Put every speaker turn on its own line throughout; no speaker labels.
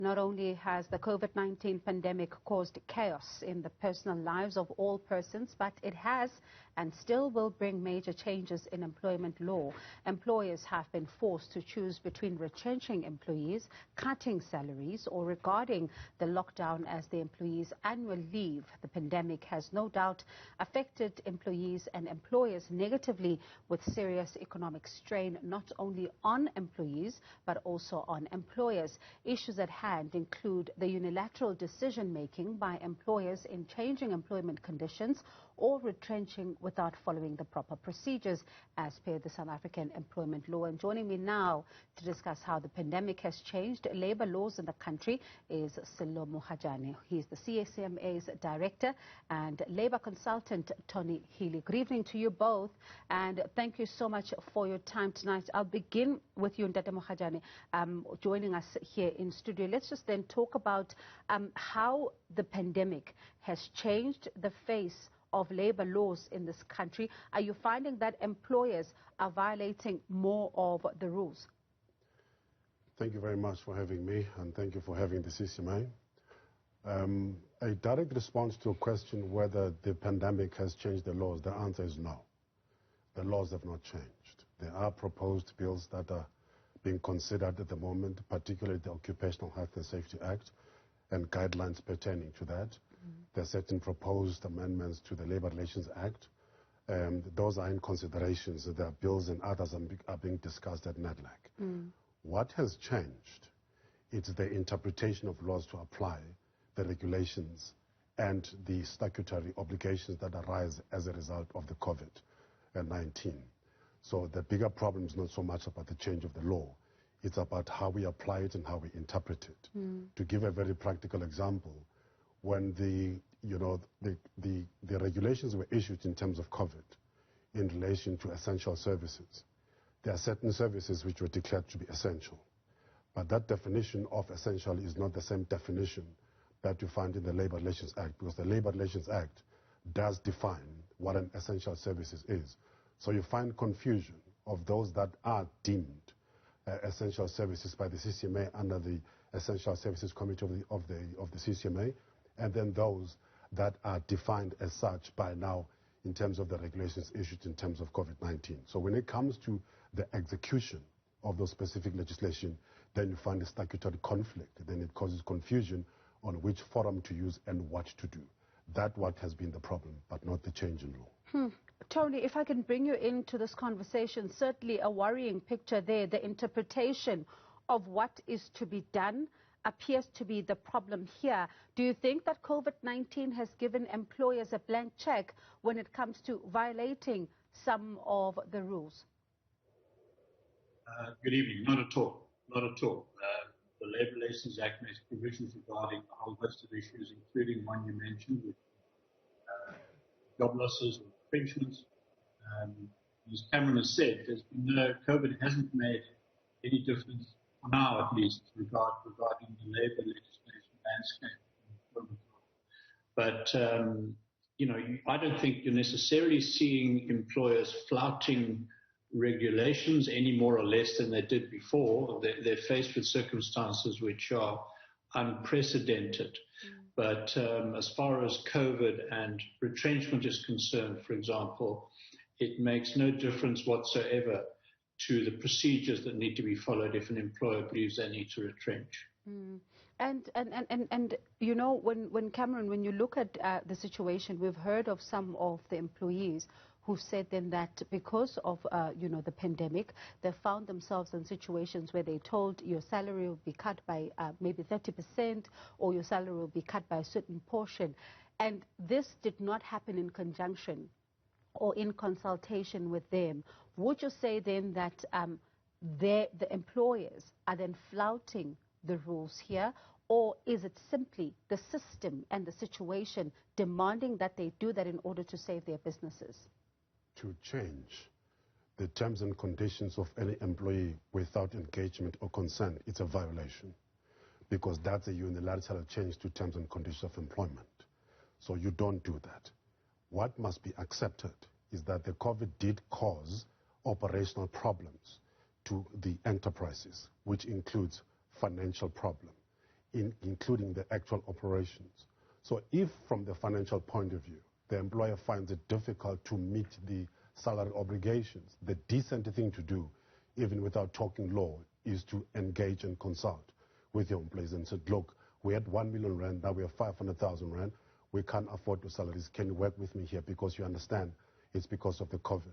Not only has the COVID-19 pandemic caused chaos in the personal lives of all persons, but it has and still will bring major changes in employment law. Employers have been forced to choose between retrenching employees, cutting salaries, or regarding the lockdown as the employees' annual leave. The pandemic has no doubt affected employees and employers negatively, with serious economic strain not only on employees but also on employers. Issues at hand include the unilateral decision-making by employers in changing employment conditions or retrenching without following the proper procedures as per the South African employment law. And joining me now to discuss how the pandemic has changed labor laws in the country is Sello Mohajane. He's the CSMA's director and labor consultant, Tony Healy. Good evening to you both, and thank you so much for your time tonight. I'll begin with you, Ndate Mohajane, joining us here in studio. Let's just then talk about how the pandemic has changed the face of labor laws in this country. Are you finding that employers are violating more of the rules?
Thank you very much for having me, and thank you for having the CCMA. A direct response to a question whether the pandemic has changed the laws, the answer is no. The laws have not changed. There are proposed bills that are being considered at the moment, particularly the Occupational Health and Safety Act and guidelines pertaining to that. There are certain proposed amendments to the Labour Relations Act. Those are in considerations. There are bills and others are being discussed at NEDLAC. What has changed? It's the interpretation of laws to apply the regulations and the statutory obligations that arise as a result of the COVID-19. So the bigger problem is not so much about the change of the law. It's about how we apply it and how we interpret it. To give a very practical example, when the regulations were issued in terms of COVID in relation to essential services, there are certain services which were declared to be essential. But that definition of essential is not the same definition that you find in the Labour Relations Act, because the Labour Relations Act does define what an essential services is. So you find confusion of those that are deemed essential services by the CCMA under the Essential Services Committee of the CCMA, and then those that are defined as such by now in terms of the regulations issued in terms of COVID-19. So when it comes to the execution of those specific legislation, then you find a statutory conflict. Then it causes confusion on which forum to use and what to do. That's what has been the problem, but not the change in law.
Tony, if I can bring you into this conversation, certainly a worrying picture there. The interpretation of what is to be done appears to be the problem here. Do you think that COVID-19 has given employers a blank check when it comes to violating some of the rules?
Good evening. Not at all. Not at all. The Labour Relations Act makes provisions regarding a whole host of issues, including one you mentioned, with job losses or retrenchments. As Cameron has said, there's been COVID hasn't made any difference, for now at least, regarding the labour legislation landscape. But, I don't think you're necessarily seeing employers flouting regulations any more or less than they did before. They're faced with circumstances which are unprecedented. But as far as COVID and retrenchment is concerned, for example, it makes no difference whatsoever to the procedures that need to be followed if an employer believes they need to retrench.
And when Cameron, when you look at the situation, we've heard of some of the employees who said then that because of the pandemic, they found themselves in situations where they told your salary will be cut by maybe 30%, or your salary will be cut by a certain portion. And this did not happen in conjunction or in consultation with them. Would you say then that the employers are then flouting the rules here, or is it simply the system and the situation demanding that they do that in order to save their businesses?
To change the terms and conditions of any employee without engagement or consent, it's a violation, because that's a unilateral change to terms and conditions of employment. So you don't do that. What must be accepted is that the COVID did cause operational problems to the enterprises, which includes financial problem. including the actual operations. So if from the financial point of view, the employer finds it difficult to meet the salary obligations, the decent thing to do, even without talking law, is to engage and consult with your employees and say, look, we had 1 million rand, now we have 500,000 rand, we can't afford the salaries, can you work with me here because you understand it's because of the COVID.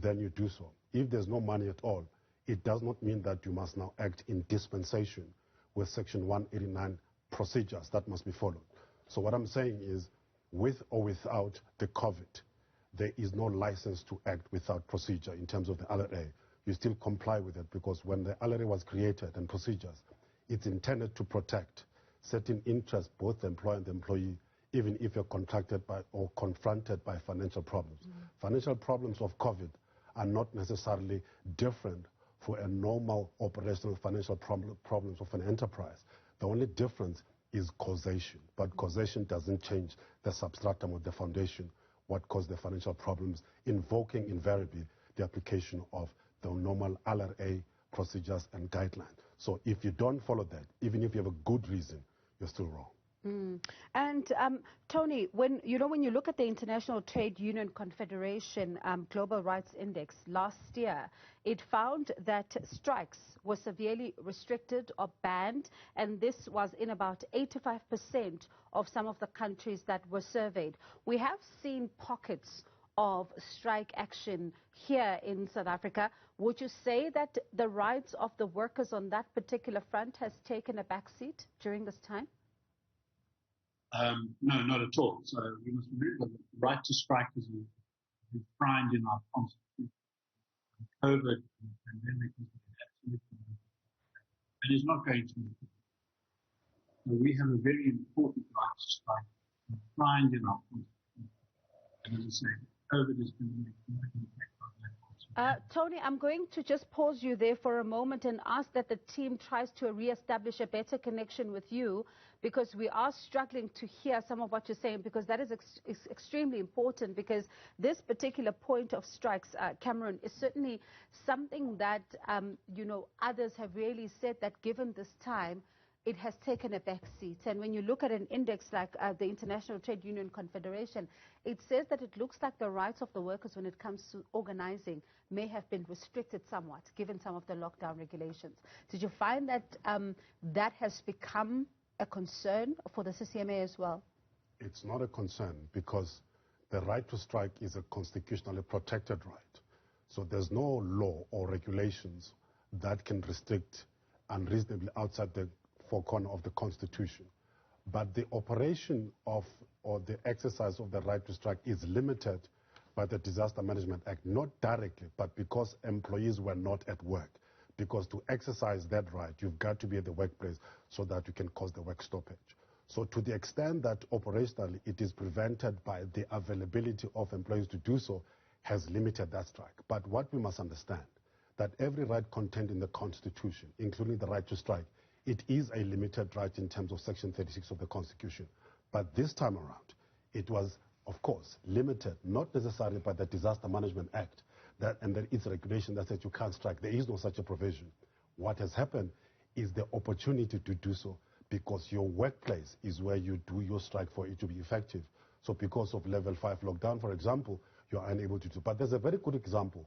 Then you do so. If there's no money at all, it does not mean that you must now act in dispensation with Section 189 procedures that must be followed. So what I'm saying is, with or without the COVID, there is no license to act without procedure in terms of the LRA. You still comply with it because when the LRA was created and procedures, it's intended to protect certain interests, both the employer and the employee, even if you're contracted by or confronted by financial problems. Financial problems of COVID are not necessarily different for a normal operational financial problems of an enterprise. The only difference is causation, but causation doesn't change the substratum of the foundation, what caused the financial problems, invoking invariably the application of the normal LRA procedures and guidelines. So if you don't follow that, even if you have a good reason, you're still wrong.
And Tony, when you look at the International Trade Union Confederation Global Rights Index last year, it found that strikes were severely restricted or banned, and this was in about 85% of some of the countries that were surveyed. We have seen pockets of strike action here in South Africa. Would you say that the rights of the workers on that particular front has taken a backseat during this time?
No, not at all. So we must remember that the right to strike is enshrined in our Constitution. COVID pandemic is absolutely and is not going to move. So we have a very important right to strike enshrined in our Constitution. And as I say, COVID is going to make no impact on that.
Tony, I'm going to just pause you there for a moment and ask that the team tries to re-establish a better connection with you, because we are struggling to hear some of what you're saying, because that is extremely important, because this particular point of strikes, Cameron, is certainly something that, others have really said that given this time, it has taken a back seat. And when you look at an index like the International Trade Union Confederation, it says that it looks like the rights of the workers when it comes to organizing may have been restricted somewhat, given some of the lockdown regulations. Did you find that that has become a concern for the CCMA as well?
It's not a concern, because the right to strike is a constitutionally protected right. So there's no law or regulations that can restrict unreasonably outside the four corners of the Constitution. But the operation of or the exercise of the right to strike is limited by the Disaster Management Act, not directly, but because employees were not at work. Because to exercise that right, you've got to be at the workplace so that you can cause the work stoppage. So to the extent that operationally it is prevented by the availability of employees to do so, has limited that strike. But what we must understand, that every right contained in the Constitution, including the right to strike, it is a limited right in terms of Section 36 of the Constitution. But this time around, it was, of course, limited, not necessarily by the Disaster Management Act, and there is regulation that says you can't strike. There is no such a provision. What has happened is the opportunity to do so, because your workplace is where you do your strike for it to be effective. So because of level 5 lockdown, for example, you are unable to do. But there's a very good example.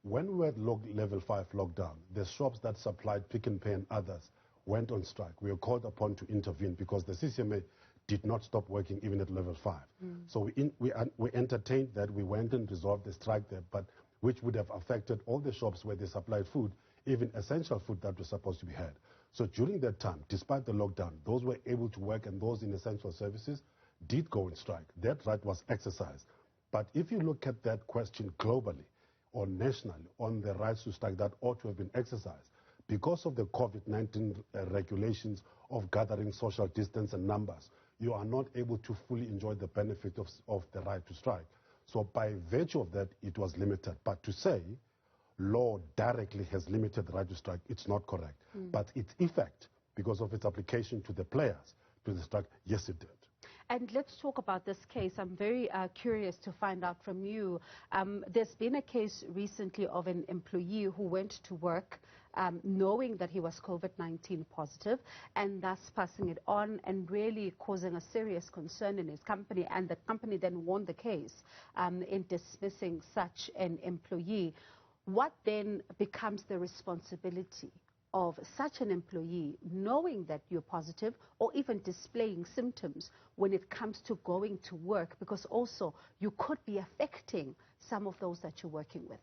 When we were at level 5 lockdown, the shops that supplied Pick n Pay and others went on strike. We were called upon to intervene because the CCMA did not stop working even at level 5. So we entertained that. We went and resolved the strike there, but which would have affected all the shops where they supplied food, even essential food that was supposed to be had. So during that time, despite the lockdown, those were able to work and those in essential services did go on strike. That right was exercised. But if you look at that question globally or nationally on the rights to strike that ought to have been exercised, because of the COVID-19 regulations of gathering social distance and numbers, you are not able to fully enjoy the benefit of the right to strike. So by virtue of that, it was limited. But to say law directly has limited the right to strike, it's not correct. But its effect, because of its application to the players, to the strike, yes, it did.
And let's talk about this case. I'm very curious to find out from you. There's been a case recently of an employee who went to work knowing that he was COVID-19 positive, and thus passing it on and really causing a serious concern in his company, and the company then won the case in dismissing such an employee. What then becomes the responsibility of such an employee knowing that you're positive or even displaying symptoms when it comes to going to work, because also you could be affecting some of those that you're working with?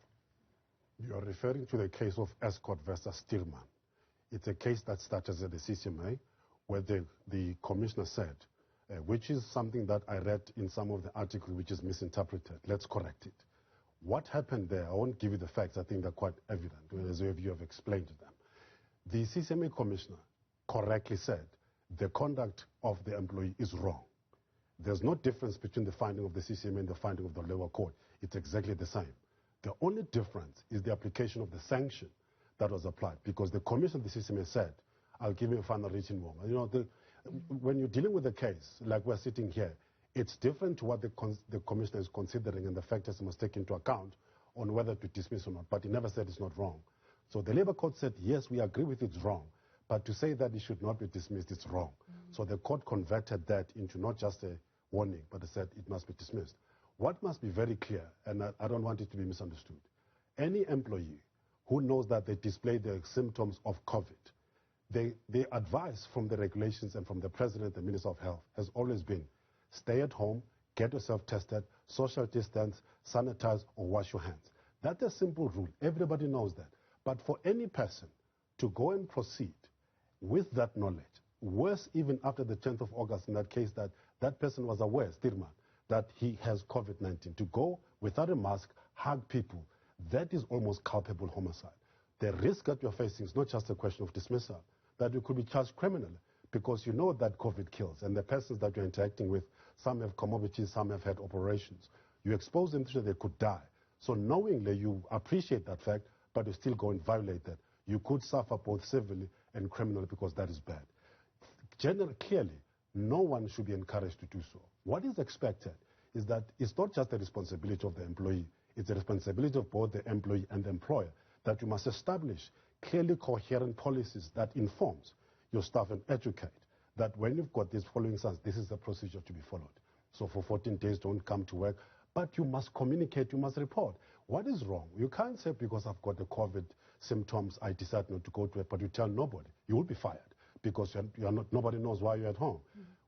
You are referring to the case of Escort versus Stillman. It's a case that started at the CCMA where the commissioner said, which is something that I read in some of the articles which is misinterpreted. Let's correct it. What happened there, I won't give you the facts, I think they're quite evident, as you have explained them. The CCMA commissioner correctly said the conduct of the employee is wrong. There's no difference between the finding of the CCMA and the finding of the lower court. It's exactly the same. The only difference is the application of the sanction that was applied, because the commissioner of the CCMA said, I'll give you a final written warning. You know, when you're dealing with a case like we're sitting here, it's different to what the commissioner is considering and the factors he must take into account on whether to dismiss or not. But he never said it's not wrong. So the Labour Court said, yes, we agree with it's wrong. But to say that it should not be dismissed, it's wrong. So the court converted that into not just a warning, but it said it must be dismissed. What must be very clear, and I don't want it to be misunderstood, any employee who knows that they display the symptoms of COVID, the advice from the regulations and from the President and Minister of Health has always been, stay at home, get yourself tested, social distance, sanitize or wash your hands. That's a simple rule. Everybody knows that. But for any person to go and proceed with that knowledge, worse even after the 10th of August, in that case that person was aware, Stillman, that he has COVID-19, to go without a mask, hug people, that is almost culpable homicide. The risk that you're facing is not just a question of dismissal, that you could be charged criminally, because you know that COVID kills, and the persons that you're interacting with, some have comorbidities, some have had operations. You expose them to that they could die. So knowingly you appreciate that fact, but you still go and violate that. You could suffer both civilly and criminally, because that is bad. Clearly, no one should be encouraged to do so. What is expected is that it's not just the responsibility of the employee, it's the responsibility of both the employee and the employer, that you must establish clearly coherent policies that informs your staff and educate that when you've got these following signs, this is the procedure to be followed. So for 14 days, don't come to work, but you must communicate, you must report. What is wrong? You can't say because I've got the COVID symptoms, I decide not to go to work, but you tell nobody. You will be fired because nobody knows why you're at home.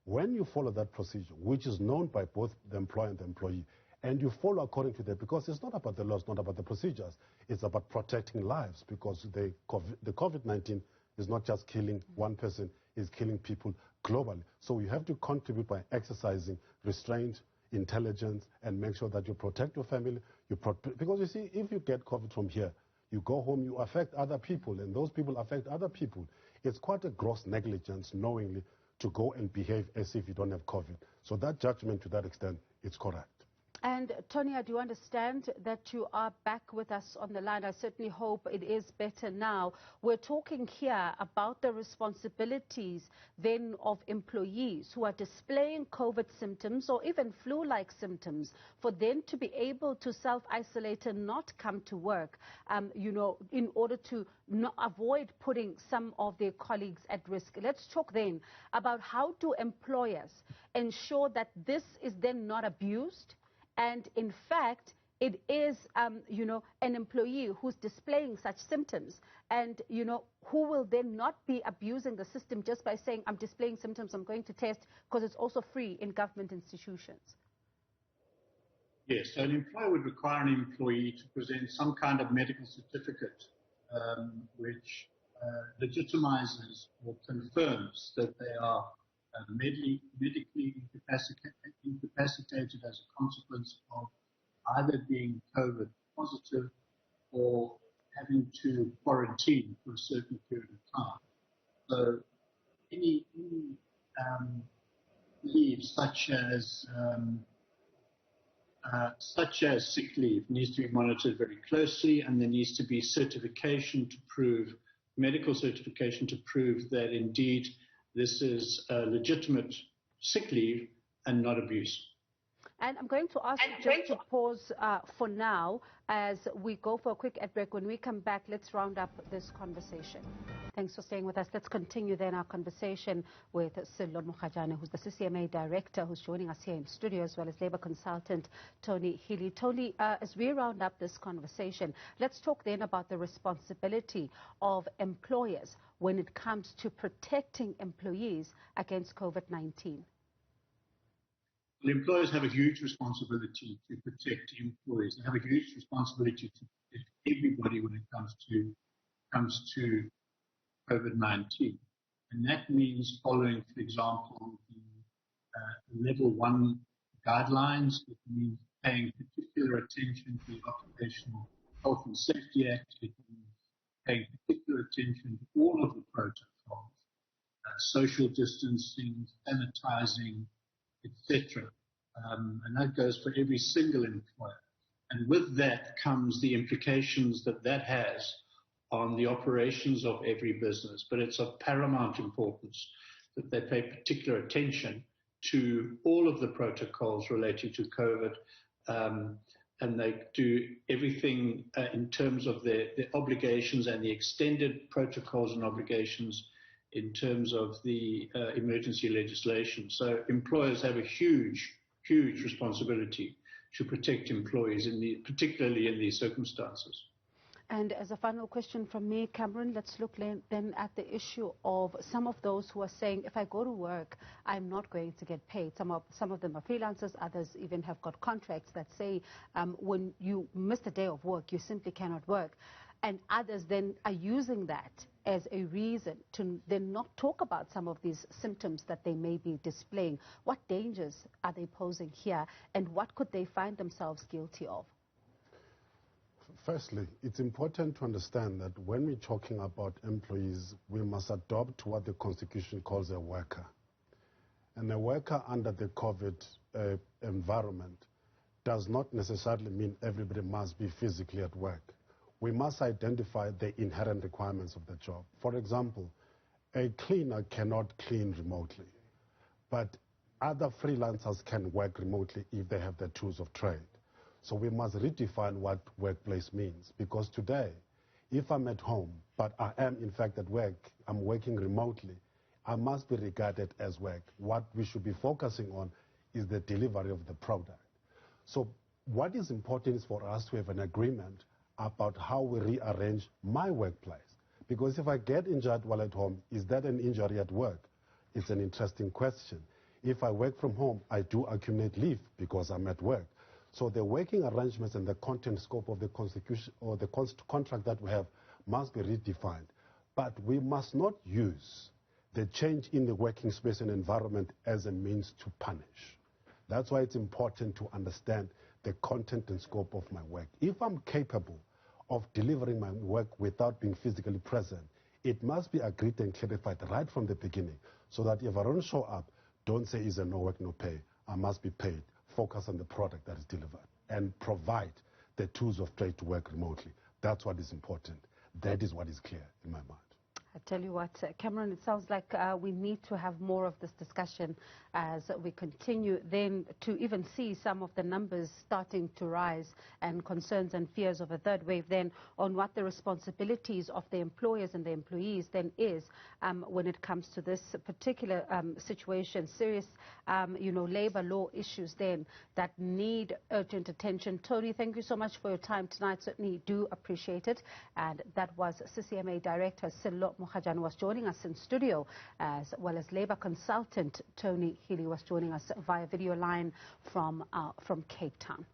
When you follow that procedure, which is known by both the employer and the employee, and you follow according to that, because it's not about the laws, not about the procedures, it's about protecting lives, because the COVID-19 is not just killing one person, it's killing people globally. So you have to contribute by exercising restraint, intelligence, and make sure that you protect your family. Because you see, if you get COVID from here, you go home, you affect other people, and those people affect other people. It's quite a gross negligence knowingly to go and behave as if you don't have COVID. So that judgment, to that extent, is correct.
And Tonya, do you understand that you are back with us on the line? I certainly hope it is better now. We're talking here about the responsibilities then of employees who are displaying COVID symptoms or even flu-like symptoms, for them to be able to self-isolate and not come to work, you know, in order to avoid putting some of their colleagues at risk. Let's talk then about how do employers ensure that this is then not abused, and in fact, it is, you know, an employee who's displaying such symptoms, and, you know, who will then not be abusing the system just by saying, I'm displaying symptoms, I'm going to test, because it's also free in government institutions.
Yes, so an employer would require an employee to present some kind of medical certificate which legitimizes or confirms that they are medically incapacitated as a consequence of either being COVID positive or having to quarantine for a certain period of time. So any leave such as sick leave needs to be monitored very closely, and there needs to be certification to prove, medical certification to prove that indeed this is a legitimate sick leave and not abuse.
And I'm going to ask you just to pause for now as we go for a quick ad break. When we come back, let's round up this conversation. Thanks for staying with us. Let's continue then our conversation with Sello Mokgajane, who's the CCMA director, who's joining us here in studio, as well as labor consultant Tony Healy. Tony, as we round up this conversation, let's talk then about the responsibility of employers when it comes to protecting employees against COVID-19.
Well, employers have a huge responsibility to protect employees. They have a huge responsibility to protect everybody when it comes to COVID-19. And that means following, for example, the level 1 guidelines. It means paying particular attention to the Occupational Health and Safety Act. It means paying particular attention to all of the protocols, social distancing, sanitizing, etc. And that goes for every single employer. And with that comes the implications that that has on the operations of every business. But it's of paramount importance that they pay particular attention to all of the protocols relating to COVID, and they do everything in terms of their obligations and the extended protocols and obligations in terms of the emergency legislation. So employers have a huge responsibility to protect employees, particularly in these circumstances.
And as a final question from me, Cameron, let's look then at the issue of some of those who are saying, if I go to work, I'm not going to get paid. Some of them are freelancers, others even have got contracts that say when you miss a day of work, you simply cannot work. And others then are using that as a reason to then not talk about some of these symptoms that they may be displaying. What dangers are they posing here, and what could they find themselves guilty of?
Firstly, it's important to understand that when we're talking about employees, we must adopt what the Constitution calls a worker. And a worker under the COVID environment does not necessarily mean everybody must be physically at work. We must identify the inherent requirements of the job. For example, a cleaner cannot clean remotely, but other freelancers can work remotely if they have the tools of trade. So we must redefine what workplace means, because today, if I'm at home, but I am in fact at work, I'm working remotely, I must be regarded as work. What we should be focusing on is the delivery of the product. So what is important is for us to have an agreement about how we rearrange my workplace. Because if I get injured while at home, is that an injury at work? It's an interesting question. If I work from home, I do accumulate leave because I'm at work. So the working arrangements and the content scope of the Constitution or the contract that we have must be redefined. But we must not use the change in the working space and environment as a means to punish. That's why it's important to understand the content and scope of my work. If I'm capable of delivering my work without being physically present, it must be agreed and clarified right from the beginning, so that if I don't show up, don't say it's a no work, no pay. I must be paid. Focus on the product that is delivered and provide the tools of trade to work remotely. That's what is important. That is what is clear in my mind.
I tell you what, Cameron, it sounds like we need to have more of this discussion as we continue then to even see some of the numbers starting to rise and concerns and fears of a third wave then on what the responsibilities of the employers and the employees then is when it comes to this particular situation, serious, labor law issues then that need urgent attention. Tony, thank you so much for your time tonight. Certainly do appreciate it. And that was CCMA Director Sello Mokgajane was joining us in studio, as well as labor consultant Tony Healy was joining us via video line from Cape Town.